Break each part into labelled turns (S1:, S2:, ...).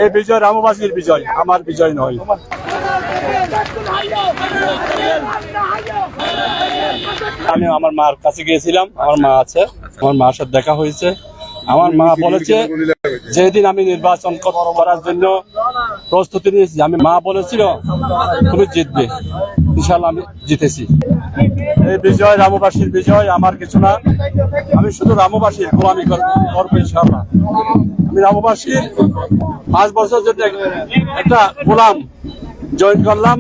S1: এই বিজয় রামবাসীর বিজয়, আমার বিজয় নয়। আমি আমার মার কাছে গিয়েছিলাম, আমার মা আছে, আমার মার সাথে দেখা হয়েছে। আমার মা বলেছে যেদিন আমি নির্বাচন করার জন্য প্রস্তুতি নিয়েছি, আমি মা বলেছিল তুমি জিতবে, ইনশাল্লাহ আমি জিতেছি। এই বিজয় রামবাসীর বিজয়, আমার কিছু না। আমি শুধু রামবাসীর গোলামি করবো ইনশাল্লাহ। আমি রামবাসীর 5 বছর যদি একটা গোলাম জয়েন করলাম,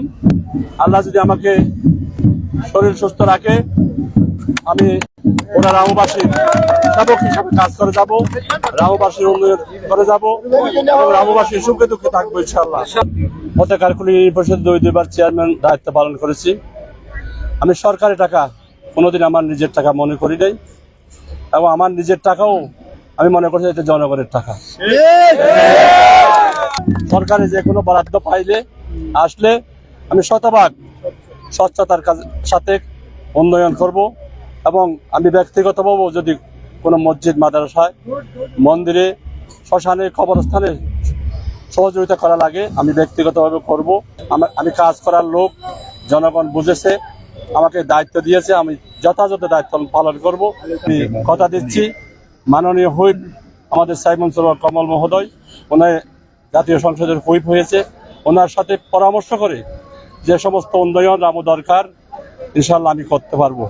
S1: আল্লাহ যদি আমাকে শরীর সুস্থ রাখে, আমি ওরা রামবাসীর সেবক হিসাবে কাজ করে যাব, রামবাসীর উন্নয়ন করে যাব এবং রামবাসীর সুখে দুঃখে থাকবো ইনশাআল্লাহ। পতাকারকুলি পরিষদ 2বার চেয়ারম্যান দায়িত্ব পালন করেছি। আমি সরকারি টাকা কোনোদিন আমার নিজের টাকা মনে করি নাই, এবং আমার নিজের টাকাও আমি মনে করছি এটা জনগণের টাকা। সরকারে যে কোনো বরাদ্দ পাইলে আসলে আমি শতভাগ স্বচ্ছতার সাথে উন্নয়ন করব, এবং আমি ব্যক্তিগতভাবে যদি কোনো মসজিদ, মাদ্রাসায়, মন্দিরে, শ্মশানে, কবরস্থানে সহযোগিতা করা লাগে আমি ব্যক্তিগতভাবে করব। আমি কাজ করার লোক, জনগণ বুঝেছে, আমাকে দায়িত্ব দিয়েছে, আমি যথাযথ দায়িত্ব পালন করব। আমি কথা দিচ্ছি, মাননীয় হুইপ আমাদের সাইমন সরোয়ার কমল মহোদয়, ওনার জাতীয় সংসদের হুইপ হয়েছে, ওনার সাথে পরামর্শ করে যে সমস্ত উন্নয়ন রামু দরকার ইনশাল্লাহ আমি করতে পারবো।